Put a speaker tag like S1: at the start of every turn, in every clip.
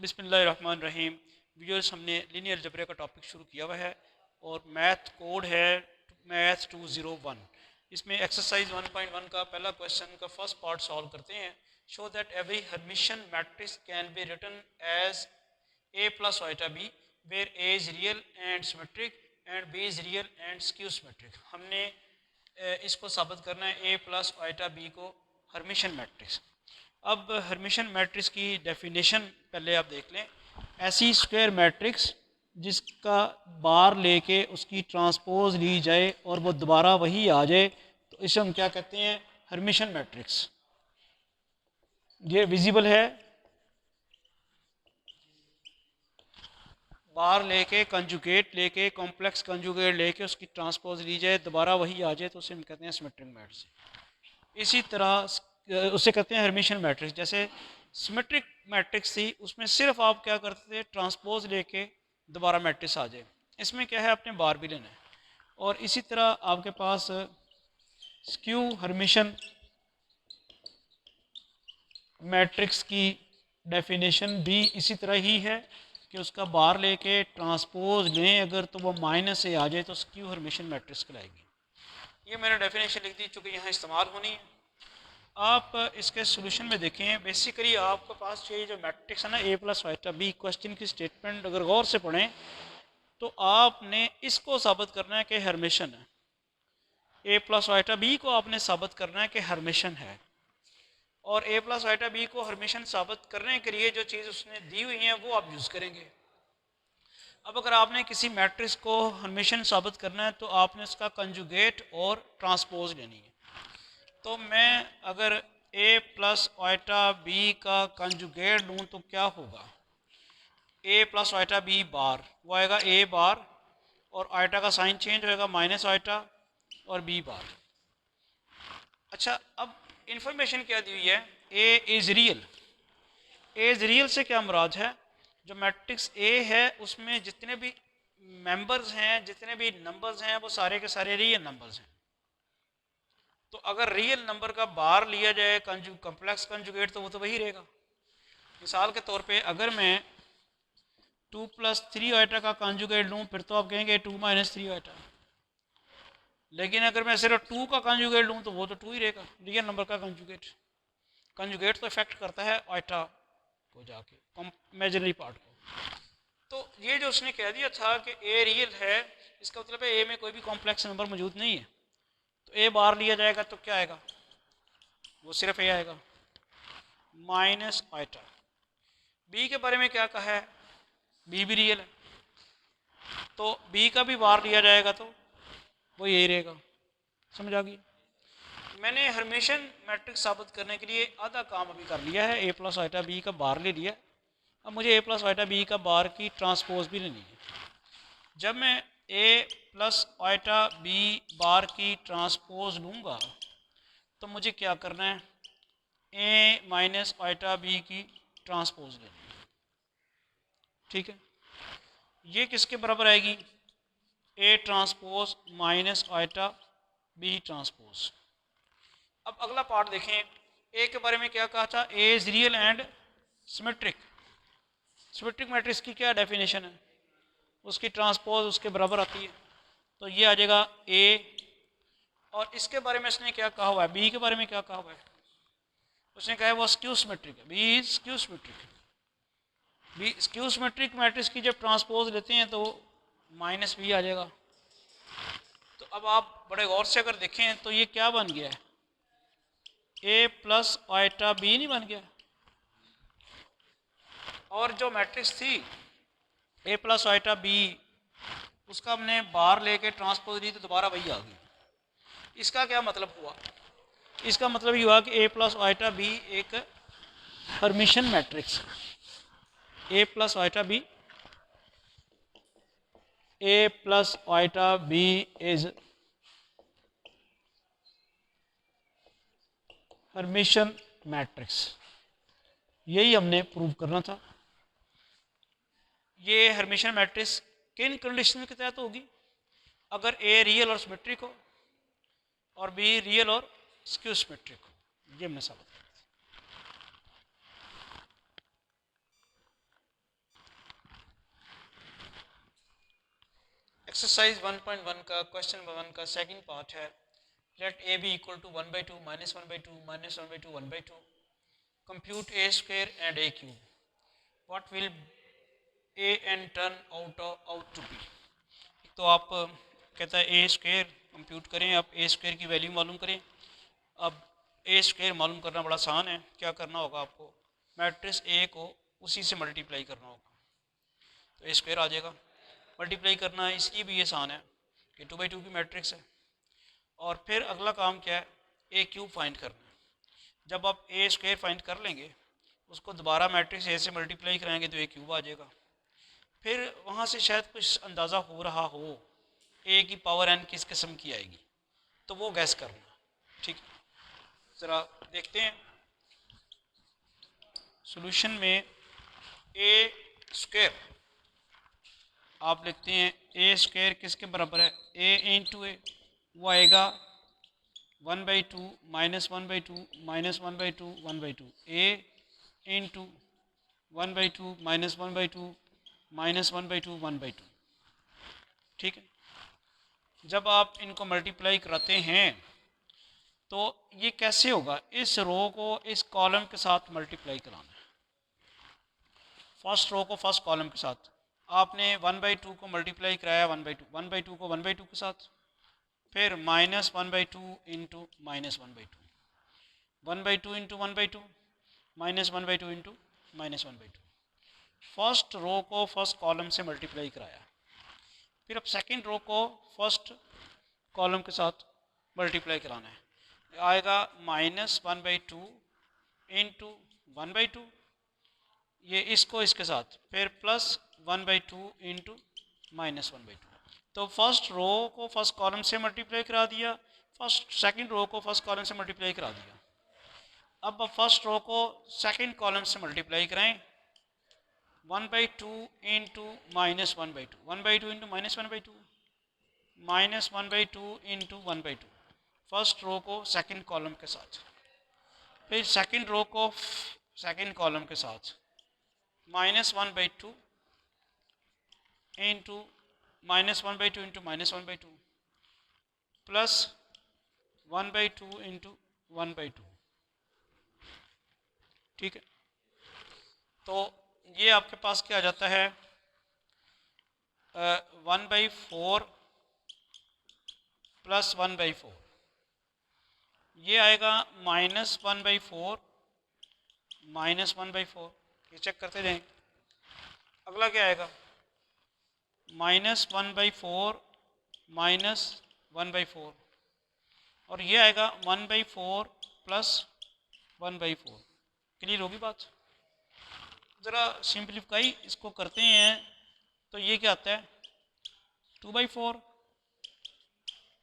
S1: बिस्मिल्लाहिर्रहमानिर्रहीम। व्यूअर्स, हमने linear algebra का टॉपिक शुरू किया हुआ है और मैथ कोड है मैथ 201। इसमें एक्सरसाइज 1.1 का पहला क्वेश्चन का फर्स्ट पार्ट सॉल्व करते हैं। Show that every Hermitian matrix can be written as A plus iota B where A is real and symmetric and B is real and skew symmetric. हमने इसको साबित करना है ए प्लस वाइटा बी को Hermitian matrix. अब Hermitian matrix की definition पहले आप देख लें। ऐसी स्क्वायर मैट्रिक्स जिसका बार लेके उसकी ट्रांसपोज ली जाए और वो दोबारा वही आ जाए, तो इसे हम क्या कहते हैं? Hermitian matrix. ये विजिबल है। बार लेके कंजुगेट लेके कॉम्प्लेक्स कंजुगेट लेके उसकी ट्रांसपोज ली जाए, दोबारा वही आ जाए, तो उसे हम कहते हैं सिमेट्रिक मैट्रिक्स। इसी तरह उसे कहते हैं हर्मिशियन मैट्रिक्स। जैसे सिमेट्रिक मैट्रिक्स थी, उसमें सिर्फ आप क्या करते थे? ट्रांसपोज लेके दोबारा मैट्रिक्स आ जाए। इसमें क्या है? आपने बार भी लेना है। और इसी तरह आपके पास स्क्यू हर्मिशियन मैट्रिक्स की डेफिनेशन भी इसी तरह ही है कि उसका बार लेके ट्रांसपोज लें अगर, तो वो माइनस से आ जाए तो स्क्यू हर्मिशियन मैट्रिक्स कहलाएगी। ये मैंने डेफिनेशन लिख दी चूँकि यहाँ इस्तेमाल होनी है। आप इसके सोल्यूशन में देखें। बेसिकली आपके पास ये जो मैट्रिक्स है ना, ए प्लस वाइटा बी, क्वेश्चन की स्टेटमेंट अगर गौर से पढ़ें तो आपने इसको साबित करना है कि हर्मिशियन है। ए प्लस वाइटा बी को आपने साबित करना है कि हर्मिशियन है। और ए प्लस वाइटा बी को हर्मिशियन साबित करने के लिए जो चीज़ उसने दी हुई है वो आप यूज़ करेंगे। अब अगर आपने किसी मैट्रिक्स को हर्मिशियन साबित करना है तो आपने उसका कंजुगेट और ट्रांसपोज लेनी है। तो मैं अगर ए प्लस वाइटा बी का कंजुगेट लूँ तो क्या होगा? ए प्लस वाइटा बी बार, वो आएगा ए बार और आइटा का साइन चेंज होएगा माइनस आइटा और बी बार। अच्छा, अब इंफॉर्मेशन क्या दी हुई है? A is real. A is real से क्या मुराद है? जो मैट्रिक्स ए है उसमें जितने भी मेंबर्स हैं, जितने भी नंबर्स हैं, वो सारे के सारे रियल नंबर्स हैं। तो अगर रियल नंबर का बार लिया जाए कॉम्प्लेक्स कंजुगेट, तो वो तो वही रहेगा। मिसाल के तौर पे अगर मैं 2 प्लस 3 आइटा का कंजुगेट लूँ, फिर तो आप कहेंगे 2 माइनस 3 आइटा। लेकिन अगर मैं सिर्फ 2 का कंजुगेट लूँ तो वो तो 2 ही रहेगा, रियल नंबर का कंजुगेट। कंजुगेट तो इफेक्ट करता है आइटा को जाके, इमेजिनरी पार्ट को। तो ये जो उसने कह दिया था कि ए रियल है, इसका मतलब है ए में कोई भी कॉम्प्लेक्स नंबर मौजूद नहीं है। तो ए बार लिया जाएगा तो क्या आएगा? वो सिर्फ ए आएगा माइनस आइटा। बी के बारे में क्या कहा है? बी भी रियल है, तो बी का भी बार लिया जाएगा तो वो यही रहेगा। समझ आ गई? मैंने हर्मिशियन मैट्रिक्स साबित करने के लिए आधा काम अभी कर लिया है। ए प्लस आइटा बी का बार ले लिया। अब मुझे ए प्लस आइटा बी का बार की ट्रांसपोज भी लेनी है। जब मैं A plus iota B bar की ट्रांसपोज लूँगा तो मुझे क्या करना है? ए माइनस आइटा बी की ट्रांसपोज लेनी है। ठीक है, ये किसके बराबर आएगी? A transpose minus iota B transpose. अब अगला पार्ट देखें। ए के बारे में क्या कहा था? A is real and symmetric. Symmetric matrix की क्या डेफिनेशन है? उसकी ट्रांसपोज उसके बराबर आती है, तो ये आ जाएगा ए। और इसके बारे में इसने क्या कहा हुआ है? बी के बारे में क्या कहा हुआ है? उसने कहा है वो स्क्यू सिमेट्रिक है। B is skew symmetric. B skew symmetric matrix की जब ट्रांसपोज लेते हैं तो माइनस बी आ जाएगा। तो अब आप बड़े गौर से अगर देखें तो ये क्या बन गया है? ए प्लस आइटा बी नहीं बन गया? और जो मैट्रिक्स थी ए प्लस आइटा बी, उसका हमने बार लेके ट्रांसपोज दी तो दोबारा वही आ गई। इसका क्या मतलब हुआ? इसका मतलब ये हुआ कि ए प्लस आइटा बी एक Hermitian matrix. A plus iota B, A plus iota B is Hermitian matrix. यही हमने प्रूव करना था। ये हर्मिशियन मैट्रिक्स किन कंडीशन के तहत होगी? अगर ए रियल और सिमेट्रिक हो और बी रियल और स्क्यू सिमेट्रिक हो। ये हमने साबित किया। एक्सरसाइज 1.1 का क्वेश्चन नंबर 1 का सेकंड पार्ट है। Let A B equal to 1/2 minus 1/2 minus 1/2 1/2 compute A square and A cube what will A and turn out to be. तो आप कहता है ए स्क्वायर कंप्यूट करें, आप ए स्क्वायर की वैल्यू मालूम करें। अब ए स्क्वायर मालूम करना बड़ा आसान है। क्या करना होगा आपको, मैट्रिक्स ए को उसी से मल्टीप्लाई करना होगा तो ए स्क्वायर आ जाएगा। मल्टीप्लाई करना है इसकी भी आसान है कि 2/2 की मैट्रिक्स है। और फिर अगला काम क्या है, ए क्यूब फाइंड करना है। जब आप ए स्क्वायर फाइंड कर लेंगे उसको दोबारा मैट्रिक्स ए से मल्टीप्लाई कराएंगे तो ए क्यूब आ जाएगा। फिर वहाँ से शायद कुछ अंदाज़ा हो रहा हो ए की पावर एन किस किस्म की आएगी तो वो गैस करना। ठीक है, ज़रा देखते हैं सॉल्यूशन में। ए स्क्वायर आप लिखते हैं ए स्क्वायर किसके बराबर है, ए इंटू ए, वो आएगा 1/2 माइनस 1/2 माइनस 1/2 1/2 ए इंटू 1/2 माइनस 1/2 माइनस 1/2 1/2। ठीक है, जब आप इनको मल्टीप्लाई कराते हैं तो ये कैसे होगा, इस रो को इस कॉलम के साथ मल्टीप्लाई कराना है। फर्स्ट रो को फर्स्ट कॉलम के साथ आपने 1/2 को मल्टीप्लाई कराया 1/2, 1/2 को 1/2 के साथ, फिर minus 1/2 into minus 1/2, 1/2 into 1/2 minus 1/2 into minus 1/2। First row को फर्स्ट कॉलम से मल्टीप्लाई कराया, फिर अब सेकंड रो को फर्स्ट कॉलम के साथ मल्टीप्लाई कराना है। आएगा माइनस 1/2 इंटू 1/2, ये इसको इसके साथ, फिर प्लस 1/2 इंटू माइनस 1/2। तो फर्स्ट रो को फर्स्ट कॉलम से मल्टीप्लाई करा दिया, फर्स्ट सेकंड रो को फर्स्ट कॉलम से मल्टीप्लाई करा दिया। अब फर्स्ट रो को सेकंड कॉलम से मल्टीप्लाई कराएं 1/2 into minus 1/2, 1/2 into minus 1/2 minus 1/2 into 1/2 first row को सेकंड कॉलम के साथ, फिर सेकंड रो को सेकंड कॉलम के साथ minus 1/2 into minus 1/2 into minus 1/2 plus 1/2 into 1/2। ठीक है, तो ये आपके पास क्या आ जाता है, 1/4 प्लस 1/4, ये आएगा माइनस 1/4 माइनस 1/4। ये चेक करते जाएं। अगला क्या आएगा, माइनस 1/4 माइनस 1/4, और ये आएगा 1/4 प्लस 1/4। क्लियर होगी बात। ज़रा सिंप्लीफाई इसको करते हैं तो ये क्या आता है, 2/4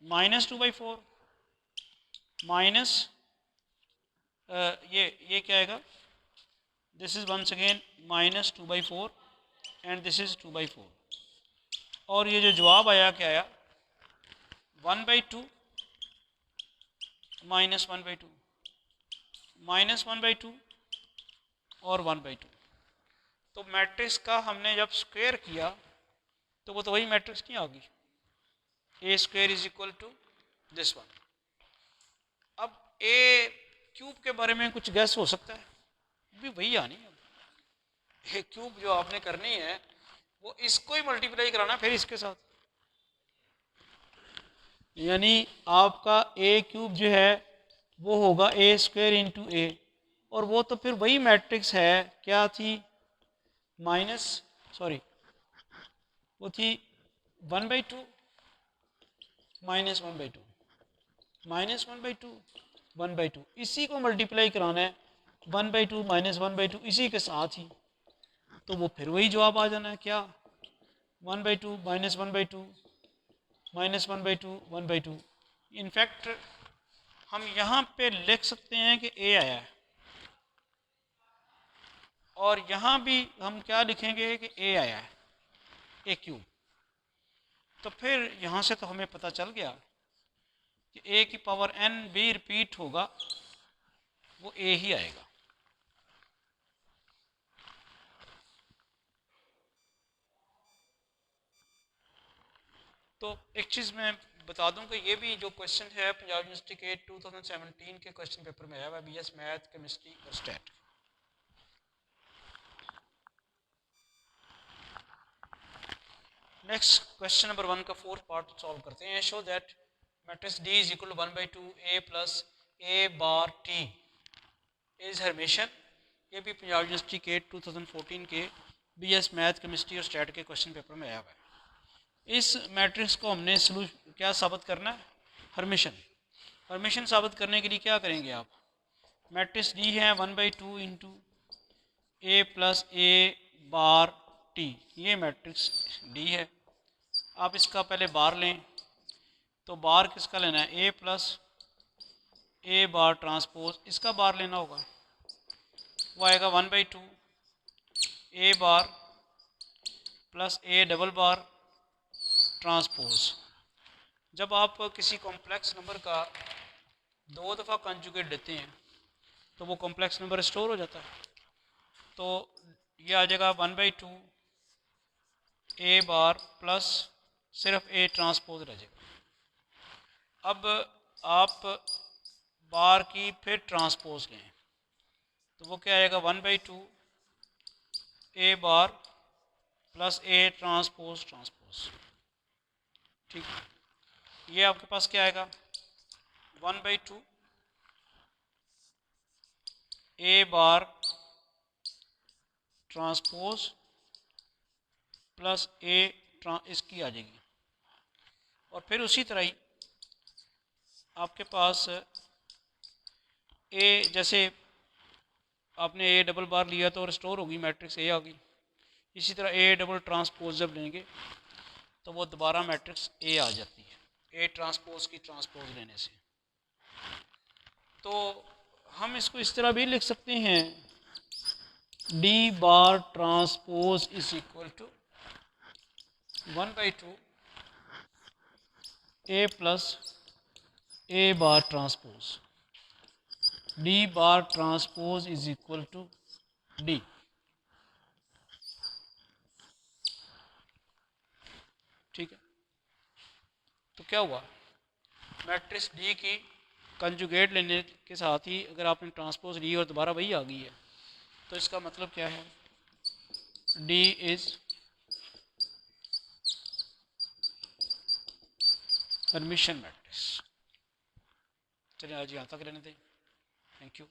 S1: माइनस 2/4 माइनस ये क्या आएगा, this is once again minus 2/4 and this is 2/4। और ये जो जवाब आया क्या आया, 1/2 माइनस 1/2 माइनस 1/2 और 1/2। तो मैट्रिक्स का हमने जब स्क्वायर किया तो वो तो वही मैट्रिक्स नहीं आ गई, A square is equal to this one. अब ए क्यूब के बारे में कुछ गैस हो सकता है, भी वही आनी है। ए क्यूब जो आपने करनी है वो इसको ही मल्टीप्लाई कराना फिर इसके साथ, यानी आपका ए क्यूब जो है वो होगा ए स्क्वायर इंटू ए, और वो तो फिर वही मैट्रिक्स है, क्या थी, माइनस सॉरी वो थी 1/2 माइनस 1/2 माइनस 1/2 1/2, इसी को मल्टीप्लाई कराना है 1/2 माइनस 1/2 इसी के साथ ही, तो वो फिर वही जवाब आ जाना है, क्या 1/2 माइनस 1/2 माइनस 1/2 1/2। इनफैक्ट हम यहाँ पे लिख सकते हैं कि ए आया है, और यहाँ भी हम क्या लिखेंगे कि ए आया है, ए क्यूब। तो फिर यहाँ से तो हमें पता चल गया कि ए की पावर एन भी रिपीट होगा, वो ए ही आएगा। तो एक चीज़ मैं बता दूं कि ये भी जो क्वेश्चन है पंजाब यूनिवर्सिटी के 2017 के क्वेश्चन पेपर में आया हुआ है, बीएस मैथ, केमिस्ट्री और स्टैट। नेक्स्ट क्वेश्चन नंबर 1 का फोर्थ पार्ट सॉल्व करते हैं। Show that matrix D is equal to 1/2 A plus A bar T is Hermitian. ये भी पंजाब यूनिवर्सिटी के 2014 के बीएस मैथ, केमिस्ट्री और स्टैट के क्वेश्चन पेपर में आया हुआ है। इस मैट्रिक्स को हमने क्या साबित करना है? हर्मेशन। हर्मेशन साबित करने के लिए क्या करेंगे आप? मैट्रिक्स डी है 1/2 into A plus A bar T, ये मैट्रिक्स डी है। आप इसका पहले बार लें, तो बार किसका लेना है? A plus A bar transpose, इसका बार लेना होगा। वो आएगा 1/2 A bar plus A double bar transpose. जब आप किसी कॉम्प्लेक्स नंबर का 2 दफ़ा कंजुगेट देते हैं तो वो कॉम्प्लेक्स नंबर स्टोर हो जाता है। तो ये आ जाएगा 1/2 ए बार प्लस सिर्फ ए ट्रांसपोज रह जाएगा। अब आप बार की फिर ट्रांसपोज लें, तो वो क्या आएगा? 1/2 A bar plus A transpose transpose. ठीक है, ये आपके पास क्या आएगा? 1/2 ए बार ट्रांसपोज प्लस ए इसकी आ जाएगी। और फिर उसी तरह ही आपके पास ए, जैसे आपने ए डबल बार लिया तो रिस्टोर होगी मैट्रिक्स ए आ गई। इसी तरह ए डबल ट्रांसपोज जब लेंगे तो वो दोबारा मैट्रिक्स ए आ जाती है, ए ट्रांसपोज की ट्रांसपोज लेने से। तो हम इसको इस तरह भी लिख सकते हैं, D bar transpose is equal to 1/2 A plus A bar transpose. D bar transpose is equal to D. ठीक है, तो क्या हुआ? मैट्रिक्स डी की कंजुगेट लेने के साथ ही अगर आपने ट्रांसपोज ली और दोबारा वही आ गई है, तो इसका मतलब क्या है? D is Hermitian matrix. चलिए आज यहाँ तक रहने दें। Thank you.